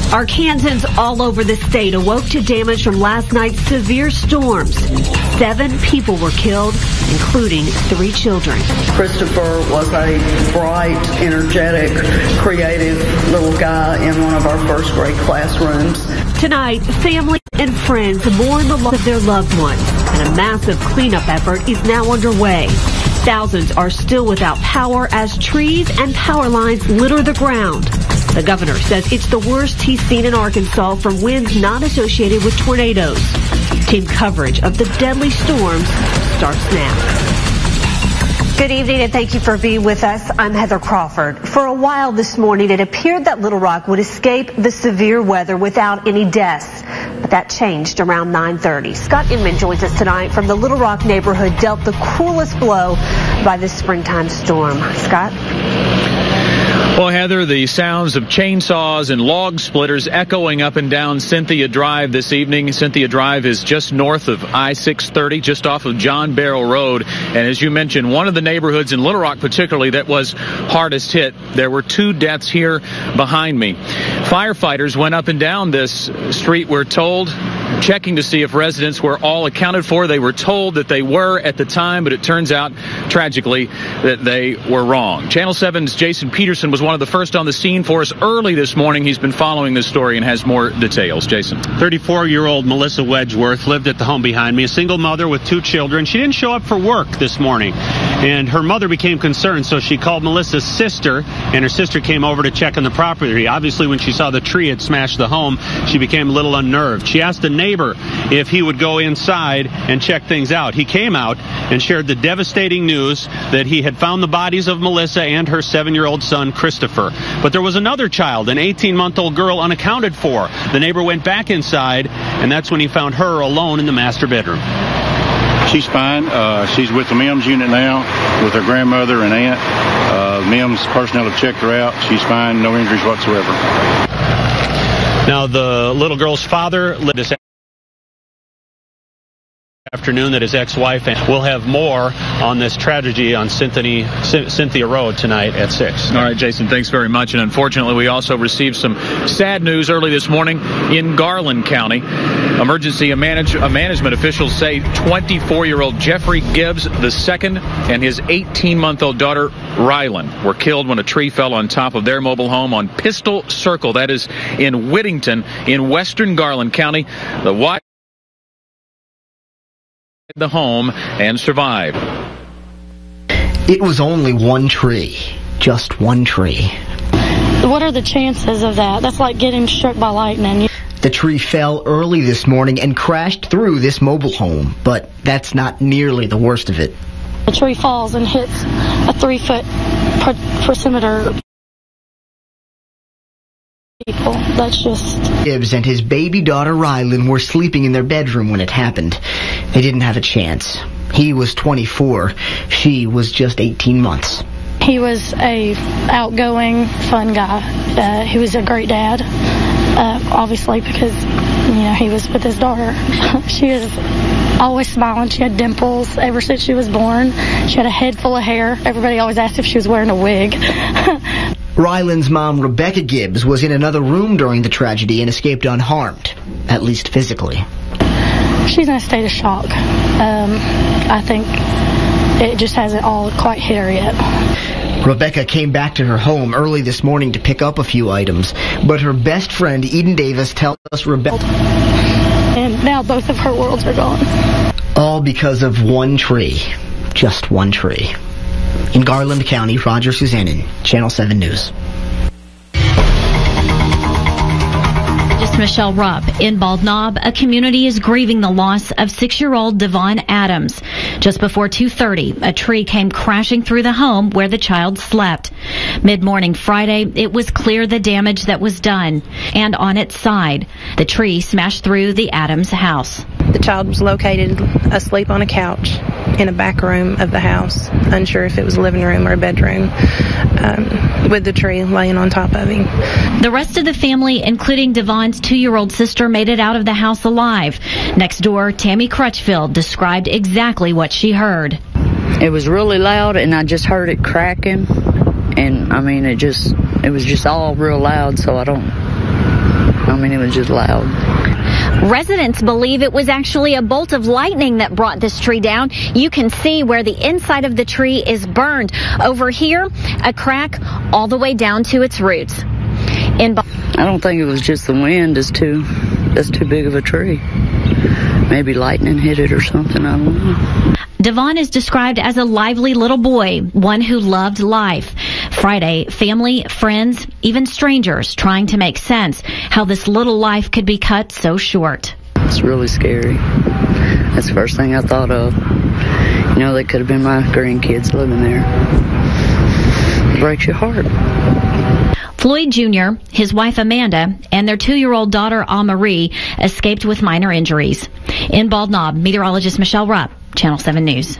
Arkansans all over the state awoke to damage from last night's severe storms. 7 people were killed, including 3 children. Christopher was a bright, energetic, creative little guy in one of our first grade classrooms. Tonight, family and friends mourn the loss of their loved ones, and a massive cleanup effort is now underway. Thousands are still without power as trees and power lines litter the ground. The governor says it's the worst he's seen in Arkansas from winds not associated with tornadoes. Team coverage of the deadly storms starts now. Good evening and thank you for being with us. I'm Heather Crawford. For a while this morning, it appeared that Little Rock would escape the severe weather without any deaths. But that changed around 9:30. Scott Inman joins us tonight from the Little Rock neighborhood dealt the cruelest blow by this springtime storm. Scott? Well, Heather, the sounds of chainsaws and log splitters echoing up and down Cynthia Drive this evening. Cynthia Drive is just north of I-630, just off of John Barrow Road. And as you mentioned, one of the neighborhoods in Little Rock particularly that was hardest hit. There were 2 deaths here behind me. Firefighters went up and down this street, we're told, checking to see if residents were all accounted for. They were told that they were at the time, but it turns out, tragically, that they were wrong. Channel 7's Jason Peterson was one of the first on the scene for us early this morning. He's been following this story and has more details. Jason. 34-year-old Melissa Wedgeworth lived at the home behind me, a single mother with 2 children. She didn't show up for work this morning, and her mother became concerned, so she called Melissa's sister, and her sister came over to check on the property. Obviously, when she saw the tree had smashed the home, she became a little unnerved. She asked a neighbor if he would go inside and check things out. He came out and shared the devastating news that he had found the bodies of Melissa and her 7-year-old son, Christopher. But there was another child, an 18-month-old girl, unaccounted for. The neighbor went back inside, and that's when he found her alone in the master bedroom. She's fine. She's with the MIMS unit now with her grandmother and aunt. MIMS personnel have checked her out. She's fine. No injuries whatsoever. Now, the little girl's father lived this afternoon that his ex-wife, and we'll have more on this tragedy on Cynthia Road tonight at 6. All right, Jason, thanks very much. And unfortunately, we also received some sad news early this morning in Garland County. Emergency management officials say 24-year-old Jeffrey Gibbs II and his 18-month-old daughter Rylan were killed when a tree fell on top of their mobile home on Pistol Circle. That is in Whittington in western Garland County. The home and survived. It was only one tree, just one tree. What are the chances of that? That's like getting struck by lightning. The tree fell early this morning and crashed through this mobile home, but that's not nearly the worst of it. The tree falls and hits a 3-foot perimeter. People. That's just... Gibbs and his baby daughter Rylan were sleeping in their bedroom when it happened. They didn't have a chance. He was 24. She was just 18 months. He was a outgoing, fun guy. He was a great dad, obviously, because, he was with his daughter. She was always smiling. She had dimples ever since she was born. She had a head full of hair. Everybody always asked if she was wearing a wig. Rylan's mom, Rebecca Gibbs, was in another room during the tragedy and escaped unharmed, at least physically. She's in a state of shock. I think it just hasn't all quite hit her yet. Rebecca came back to her home early this morning to pick up a few items, but her best friend, Eden Davis, tells us Rebecca... And now both of her worlds are gone. All because of one tree. Just one tree. In Garland County, Roger Suzanin, Channel 7 News. Michelle Rupp. In Bald Knob, a community is grieving the loss of 6-year-old Devon Adams. Just before 2:30, a tree came crashing through the home where the child slept. Mid-morning Friday, it was clear the damage that was done. And on its side, the tree smashed through the Adams house. The child was located asleep on a couch in a back room of the house, unsure if it was a living room or a bedroom, with the tree laying on top of him. The rest of the family, including Devon's 2-year-old sister, made it out of the house alive. Next door, Tammy Crutchfield described exactly what she heard. It was really loud, and I just heard it cracking, and it was just all real loud, so I don't I mean, it was just loud. Residents believe it was actually a bolt of lightning that brought this tree down. You can see where the inside of the tree is burned. Over here, a crack all the way down to its roots. I don't think it was just the wind. That's too big of a tree. Maybe lightning hit it or something. I don't know. Devon is described as a lively little boy, one who loved life. Friday, family, friends, even strangers trying to make sense how this little life could be cut so short. It's really scary. That's the first thing I thought of. You know, they could have been my grandkids living there. It breaks your heart. Floyd Jr., his wife Amanda, and their 2-year-old daughter Amarie escaped with minor injuries. In Bald Knob, meteorologist Michelle Rupp, Channel 7 News.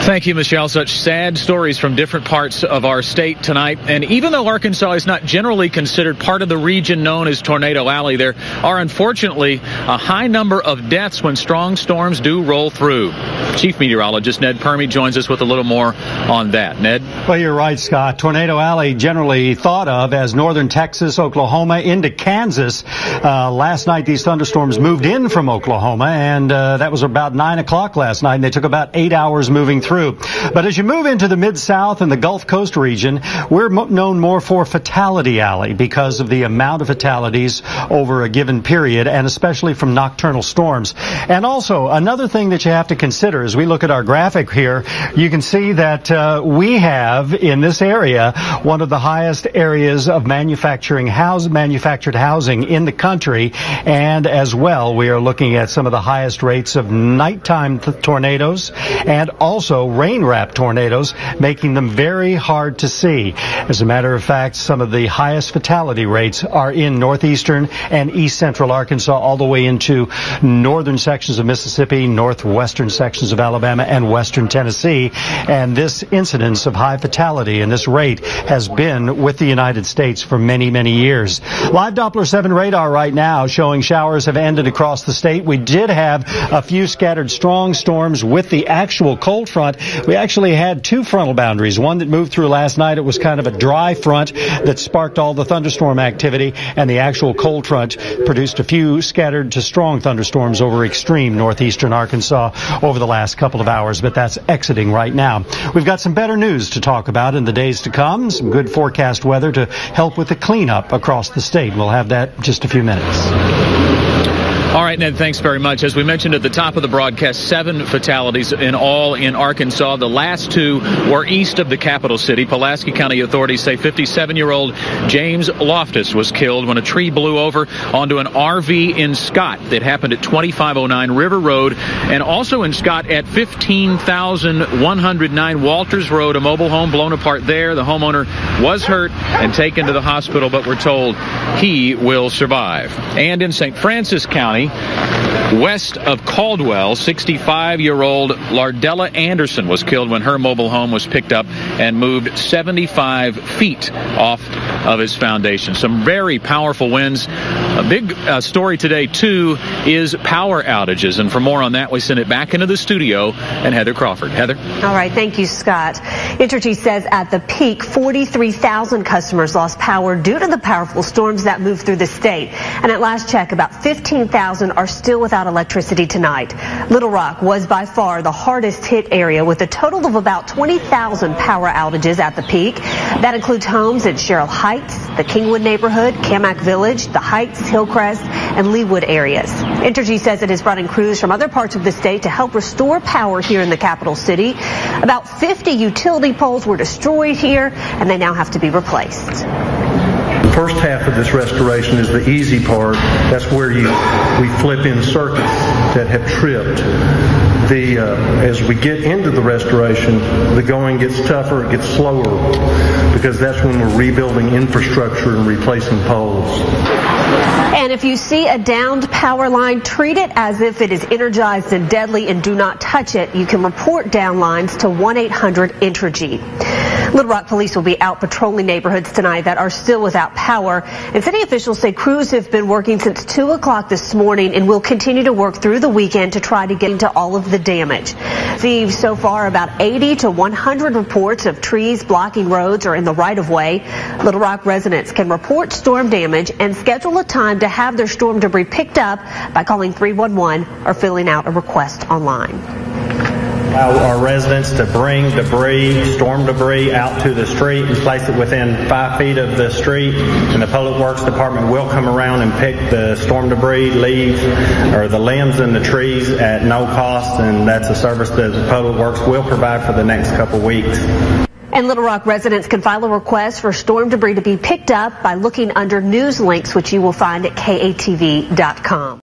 Thank you, Michelle. Such sad stories from different parts of our state tonight. And even though Arkansas is not generally considered part of the region known as Tornado Alley, there are unfortunately a high number of deaths when strong storms do roll through. Chief Meteorologist Ned Permy joins us with a little more on that. Ned? Well, you're right, Scott. Tornado Alley generally thought of as northern Texas, Oklahoma, into Kansas. Last night, these thunderstorms moved in from Oklahoma, and that was about 9 o'clock last night, and they took about 8 hours moving through. But as you move into the Mid-South and the Gulf Coast region, we're known more for Fatality Alley because of the amount of fatalities over a given period, and especially from nocturnal storms. And also, another thing that you have to consider as we look at our graphic here, you can see that we have in this area one of the highest areas of manufactured housing in the country, and as well we are looking at some of the highest rates of nighttime tornadoes and also rain-wrapped tornadoes, making them very hard to see. As a matter of fact, some of the highest fatality rates are in northeastern and east central Arkansas, all the way into northern sections of Mississippi, northwestern sections of Alabama, and western Tennessee. And this incidence of high fatality and this rate has been with the United States for many, many years. Live Doppler 7 radar right now showing showers have ended across the state. We did have a few scattered strong storms with the actual cold front. We actually had two frontal boundaries. One that moved through last night. It was kind of a dry front that sparked all the thunderstorm activity, and the actual cold front produced a few scattered to strong thunderstorms over extreme northeastern Arkansas over the last couple of hours, but that's exiting right now. We've got some better news to talk about in the days to come, some good forecast weather to help with the cleanup across the state. We'll have that in just a few minutes. All right, Ned, thanks very much. As we mentioned at the top of the broadcast, 7 fatalities in all in Arkansas. The last 2 were east of the capital city. Pulaski County authorities say 57-year-old James Loftus was killed when a tree blew over onto an RV in Scott. That happened at 2509 River Road, and also in Scott at 15,109 Walters Road, a mobile home blown apart there. The homeowner was hurt and taken to the hospital, but we're told he will survive. And in St. Francis County, west of Caldwell, 65-year-old Lardella Anderson was killed when her mobile home was picked up and moved 75 feet off of its foundation. Some very powerful winds. A big story today, too, is power outages. And for more on that, we send it back into the studio and Heather Crawford. Heather? All right. Thank you, Scott. Entergy says at the peak, 43,000 customers lost power due to the powerful storms that moved through the state. And at last check, about 15,000 are still without electricity tonight. Little Rock was by far the hardest hit area with a total of about 20,000 power outages at the peak. That includes homes in Sherrill Heights, the Kingwood neighborhood, Camac Village, the Heights, Hillcrest, and Leawood areas. Entergy says it is running crews from other parts of the state to help restore power here in the capital city. About 50 utility poles were destroyed here, and they now have to be replaced. The first half of this restoration is the easy part. That's where we flip in circuits that have tripped. As we get into the restoration, the going gets tougher, it gets slower, because that's when we're rebuilding infrastructure and replacing poles. And if you see a downed power line, treat it as if it is energized and deadly and do not touch it. You can report down lines to 1-800-ENTERGY. Little Rock police will be out patrolling neighborhoods tonight that are still without power. And city officials say crews have been working since 2 o'clock this morning and will continue to work through the weekend to try to get into all of the damage. Received so far about 80 to 100 reports of trees blocking roads or in the right-of-way. Little Rock residents can report storm damage and schedule a time to have their storm debris picked up by calling 311 or filling out a request online. Our residents to bring debris, storm debris, out to the street and place it within 5 feet of the street, and the Public Works Department will come around and pick the storm debris, leaves, or the limbs and the trees at no cost, and that's a service that the Public Works will provide for the next couple weeks. And Little Rock residents can file a request for storm debris to be picked up by looking under news links, which you will find at KATV.com.